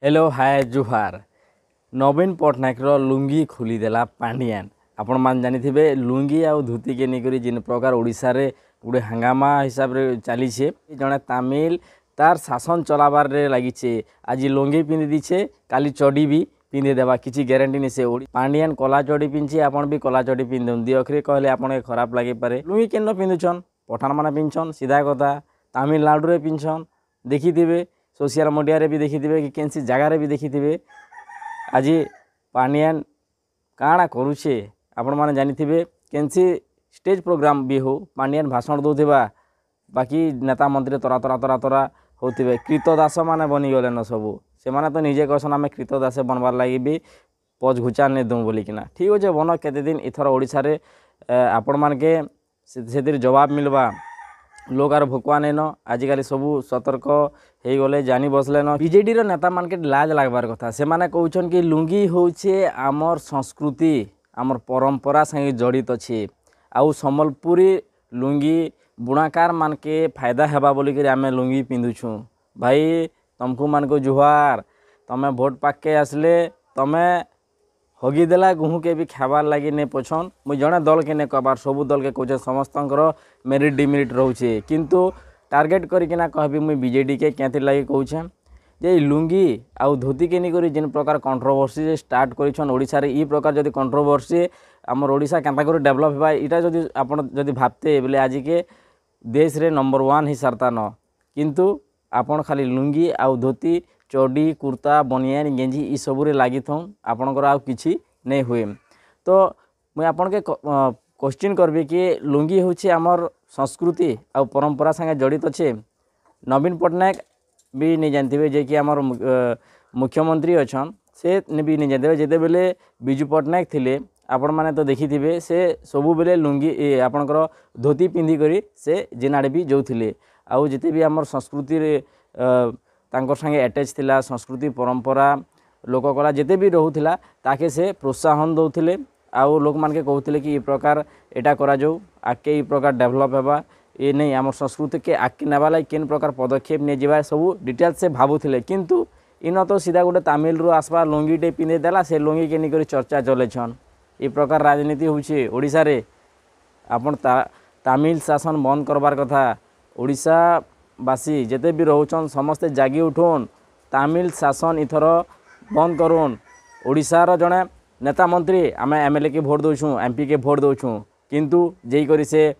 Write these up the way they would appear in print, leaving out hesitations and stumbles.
Hello hi जुहार। नवीन पट्टनायक लुंगी खोलीदेला पांडियान। आपण मान जानिथिबे लुंगी आउ धोती के निकरी जिन प्रकार ओडिशा रे गुडे हंगामा हिसाब रे चली छे। जने तमिल तार शासन चलाबार रे लगी छे। आज लुंगी पिंधि दीछे, काली चडी भी पिंधि देबा किछि ग्यारंटी नि से। पांडियान कला चडी पिंधि, आपण भी कला चडी पिंधन दी अखरे कहले आपण खराब लागे पारे। लुंगी केन पिंधुछन पठान माने पिंधछन, सीधा कथा तमिलनाडु रे पिंधछन। देखिथिबे सोशल मीडिया रे भी देखिथिबे कि केनसी जगह रे भी देखिथिबे। आज पांडियान काଣା करूछे आपण माने जानिथिबे। केनसी स्टेज प्रोग्राम भी हो पांडियान भाषण दउथिबा, बाकी नेता मंत्री तोरा होथिबे। कृतदास माने बनी गले न सबो। से माने तो निजे कहसन आमे कृतदास बनबार लागि भी पज घुचा ने दउ बोली किना। ठीक होचे बन केते दिन इथर ओडिसा रे आपण मान के सेतिर जवाब मिलबा। लोग आर भोकवा नेन आजिकल सबू सतर्क हो गले, जानी बसलेन। बीजेडी रो नेता मान के लाज लागबार कथा। से माने कहउछन कि लुंगी होचे आमर संस्कृति, आमर परंपरा संगे जड़ित अछि। आउ संबलपुरी लुंगी बुणाकार मान के फायदा हेबा बोली कि आमे लुंगी पिंधुछु। भाई तुमको मान को जुहार। तमे भोट पाक के आसले तमे हगी देला गुहू के भी खाबार लगी नहीं पछन। मुझे जड़े दल के नहीं कहबार, सबू दल के कहे समस्त मेरिट डिमेरिट रोचे, किंतु टार्गेट करना कहबी मुझे बीजेडी के क्या लगे कहे जे लुंगी आउ धोती के निकरी जिन प्रकार कंट्रोवर्सी स्टार्ट करिछन ओडिशा रे। ई प्रकार जदि कंट्रोवर्सी आमर ओडिशा केंता कर डेवलप हेबा इटा जदि आपण जदि भाबते बोले आज के देश रे नंबर 1 ही सरता न, किंतु आपण खाली लुंगी आउ धोती चडी कुर्ता बनियान गेंजी ई सबुरे लगी थौ, आपणकर आउ किछि नहीं हुए। तो मुझे आपन के क्वेश्चन करबी कि लुंगी होछि आमर संस्कृति आउ परंपरा संगे जड़ित अच्छे। नवीन पट्टनायक भी नहीं जानते जे कि आमर मुख्यमंत्री अच्छन, से भी नहीं जानते जेते बेले बिजू पट्टनायक थिले आपण माने तो देखिथिबे से सबु बेले लुंगी आपणकर धोती पिंधि करी से जिनाडे भी जाउथिले। आउ जेते भी आमर संस्कृति रे तांकर संगे अटैच थिला, संस्कृति परंपरा लोककला जेते भी रहुथिला ताके से प्रोत्साहन दउथिले। आउ लोक मान के कहउथिले कि ई प्रकार एटा करा जाऊ, आके ई प्रकार डेवलप हेबा, ये नहीं आम संस्कृति के आगे नेबा लाग केन प्रकार पदक्षेप नहीं जावा सब डिटेल से भावुथिले। किंतु इन तो सीधा गोटे तमिल रु आसबा लुंगी टे पिंधे देला, से लुंगी के निकरी चर्चा चलेछन। ई प्रकार राजनीति होउछे ओडिशा रे। आपण तमिल शासन बंद करबार कथा। ओडिशा बासी जेते भी रहउछन समस्ते जागी उठोन, तमिल शासन इथर बंद करोन। ओडिशार जड़े नेता मंत्री आम एमएलए के भोट दौछूँ, एमपी के भोट दौछूँ, किंतु जेई करी से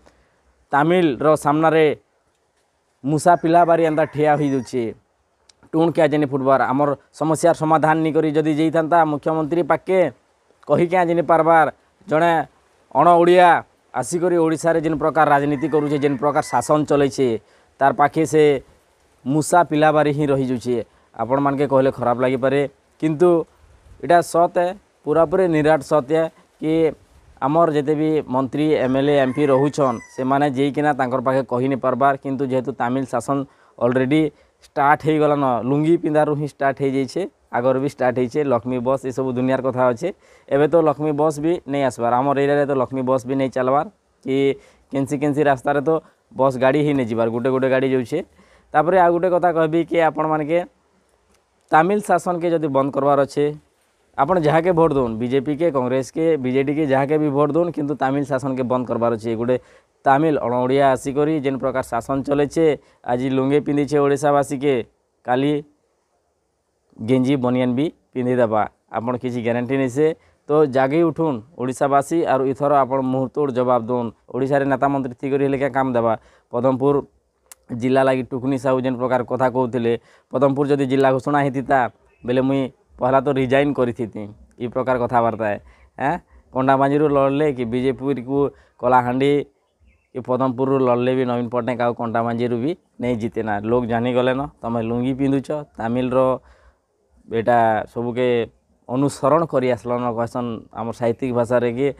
तमिल रो सामने मूसा पिला बारी एंता ठिया हो जाऊे। टूण क्या जानी फुटबार आमर समस्या समाधान नहीं करी जदि जाइथा मुख्यमंत्री पाके कही क्या जानी पारबार। जड़े अण ओडिया आसिक ओडिशा रे जिन प्रकार राजनीति करुचे, जिन प्रकार शासन चले तार पाखे से मूसा पिला बारी ही रही जाऊे। आपण मान के कहले खराब लगी पारे, किंतु इटा सत है, पूरा पूरे निराट सत्य कि आमर जेते भी मंत्री एमएलए एमपी रहूछन से माने जेकिना तांकर पाखे कही नहीं पारबार। किंतु जेहेतु तमिल शासन ऑलरेडी स्टार्ट हो गला न, लुंगी पिंधारू ही स्टार्ट हो जाइए, आगर भी स्टार्ट होइए। लक्ष्मी बस ये सब दुनियार कथा अच्छे। एबे तो लक्ष्मी बस भी नहीं आसबार, आमर एरिया तो लक्ष्मी बस भी नहीं चलबार कि केनसी रास्ता रे तो बस गाड़ी ही नहीं जीवार, गोटे गोटे गाड़ी जाऊे। तापर आ गोटे कथा कहबी कि आपण मान के तमिल शासन के जदि बंद करवार अच्छे, आपण जहाँ के भोट दौन, बीजेपी के, कांग्रेस के, बीजेडी के, जहाँ के भी भोट दौन, किंतु तमिल शासन के बंद करवार अच्छे। गोटे तमिल अणओडिया आसिक जेन प्रकार शासन चले, आज लुंगी पिंधि ओडिशावासी के काली गेंजी बनियान भी पिंधि देबा, आपण किसी ग्यारंटी नहीं से। तो जागी उठुन ओडिशावासी और इथर आपण मुहतोड़ जवाब दौन। ओडिशा रे नेता मंत्री थी करी क्या काम देबा। पदमपुर जिला लगी टुकुनी साहू जेन प्रकार कथा कहते, पदमपुर जदि जिला घोषणा होता बेले मुई पहला तो रिजाइन करी थी। ई प्रकार कथबार्ता है। कंडाबांजी लड़ले कि बीजेपी को कलाहांडी कि पदमपुर लड़ले भी नवीन पट्टनायक आउ कंडाबांजी भी नहीं जीते ना। लोग जानी गले न तुम लुंगी पिंधुच, तमिल बेटा सबके अनुसरण कर आसल न कहसन आम साहित्यिक भाषा रे कि